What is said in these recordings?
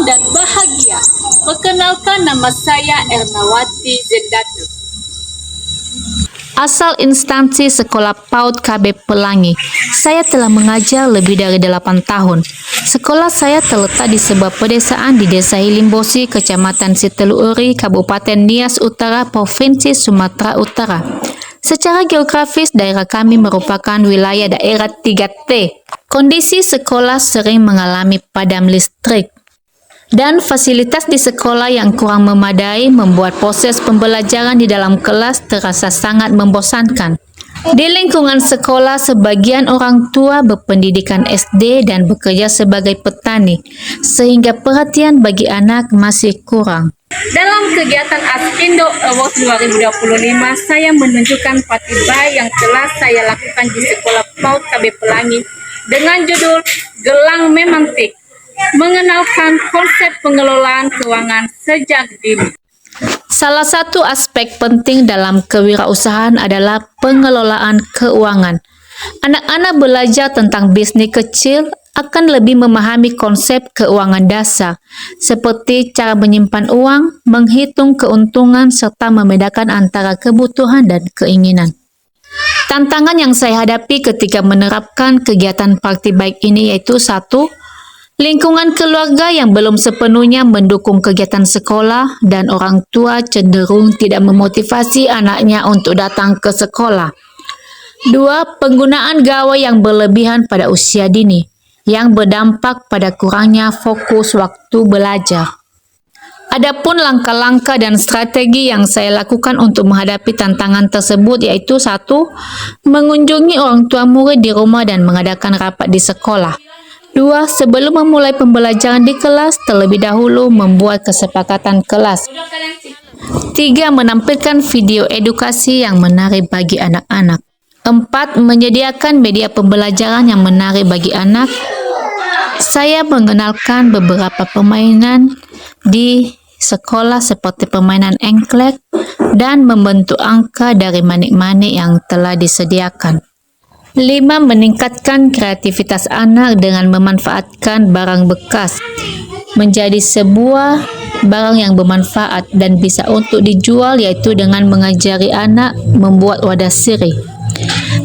dan bahagia. Perkenalkan, nama saya Ernawati Zendatu. Asal instansi Sekolah PAUD KB Pelangi. Saya telah mengajar lebih dari 8 tahun. Sekolah saya terletak di sebuah pedesaan di Desa Hilimbosi, Kecamatan Siteluuri, Kabupaten Nias Utara, Provinsi Sumatera Utara. Secara geografis, daerah kami merupakan wilayah daerah 3T. Kondisi sekolah sering mengalami padam listrik. Dan fasilitas di sekolah yang kurang memadai membuat proses pembelajaran di dalam kelas terasa sangat membosankan. Di lingkungan sekolah, sebagian orang tua berpendidikan SD dan bekerja sebagai petani, sehingga perhatian bagi anak masih kurang. Dalam kegiatan Askindo Awards 2025, saya menunjukkan Patibai yang telah saya lakukan di Sekolah PAUD KB Pelangi dengan judul Gelang Memantik, mengenalkan konsep pengelolaan keuangan sejak dini. Salah satu aspek penting dalam kewirausahaan adalah pengelolaan keuangan. Anak-anak belajar tentang bisnis kecil akan lebih memahami konsep keuangan dasar, seperti cara menyimpan uang, menghitung keuntungan, serta membedakan antara kebutuhan dan keinginan. Tantangan yang saya hadapi ketika menerapkan kegiatan praktik baik ini yaitu 1. Lingkungan keluarga yang belum sepenuhnya mendukung kegiatan sekolah dan orang tua cenderung tidak memotivasi anaknya untuk datang ke sekolah. 2. Penggunaan gawai yang berlebihan pada usia dini yang berdampak pada kurangnya fokus waktu belajar. Adapun langkah-langkah dan strategi yang saya lakukan untuk menghadapi tantangan tersebut yaitu 1. Mengunjungi orang tua murid di rumah dan mengadakan rapat di sekolah. 2. Sebelum memulai pembelajaran di kelas, terlebih dahulu membuat kesepakatan kelas. 3. Menampilkan video edukasi yang menarik bagi anak-anak. 4. Menyediakan media pembelajaran yang menarik bagi anak. Saya mengenalkan beberapa permainan di sekolah seperti permainan engklek dan membentuk angka dari manik-manik yang telah disediakan. 5. Meningkatkan kreativitas anak dengan memanfaatkan barang bekas menjadi sebuah barang yang bermanfaat dan bisa untuk dijual, yaitu dengan mengajari anak membuat wadah sirih.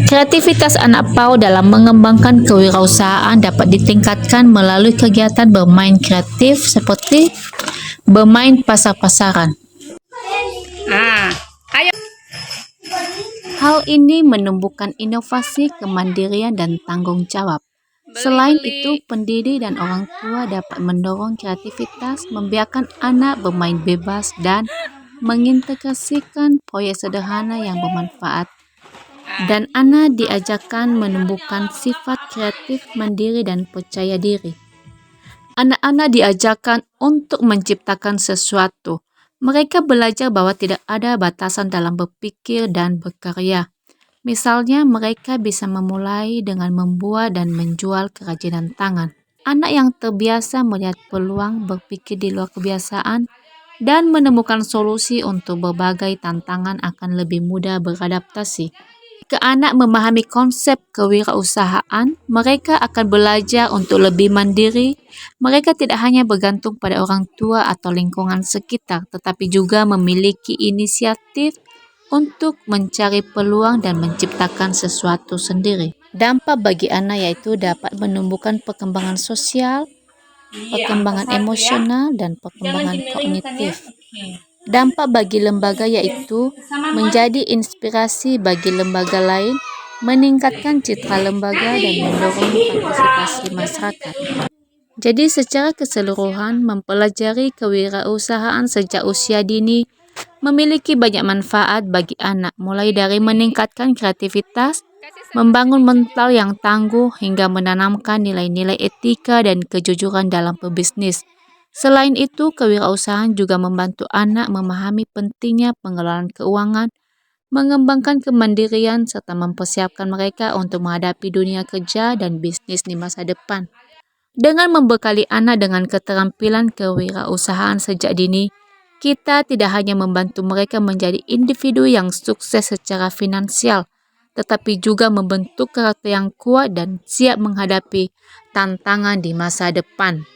Kreativitas anak PAUD dalam mengembangkan kewirausahaan dapat ditingkatkan melalui kegiatan bermain kreatif seperti bermain pasar-pasaran. Hal ini menumbuhkan inovasi, kemandirian, dan tanggung jawab. Selain itu, pendidik dan orang tua dapat mendorong kreativitas, membiarkan anak bermain bebas, dan mengintegrasikan proyek sederhana yang bermanfaat. Dan anak diajarkan menumbuhkan sifat kreatif, mandiri, dan percaya diri. Anak-anak diajarkan untuk menciptakan sesuatu. Mereka belajar bahwa tidak ada batasan dalam berpikir dan berkarya. Misalnya, mereka bisa memulai dengan membuat dan menjual kerajinan tangan. Anak yang terbiasa melihat peluang, berpikir di luar kebiasaan, dan menemukan solusi untuk berbagai tantangan akan lebih mudah beradaptasi. Jika anak memahami konsep kewirausahaan, mereka akan belajar untuk lebih mandiri. Mereka tidak hanya bergantung pada orang tua atau lingkungan sekitar, tetapi juga memiliki inisiatif untuk mencari peluang dan menciptakan sesuatu sendiri. Dampak bagi anak yaitu dapat menumbuhkan perkembangan sosial, perkembangan emosional, dan perkembangan kognitif. Dampak bagi lembaga yaitu menjadi inspirasi bagi lembaga lain, meningkatkan citra lembaga, dan mendorong partisipasi masyarakat. Jadi secara keseluruhan, mempelajari kewirausahaan sejak usia dini memiliki banyak manfaat bagi anak, mulai dari meningkatkan kreativitas, membangun mental yang tangguh, hingga menanamkan nilai-nilai etika dan kejujuran dalam berbisnis. Selain itu, kewirausahaan juga membantu anak memahami pentingnya pengelolaan keuangan, mengembangkan kemandirian, serta mempersiapkan mereka untuk menghadapi dunia kerja dan bisnis di masa depan. Dengan membekali anak dengan keterampilan kewirausahaan sejak dini, kita tidak hanya membantu mereka menjadi individu yang sukses secara finansial, tetapi juga membentuk karakter yang kuat dan siap menghadapi tantangan di masa depan.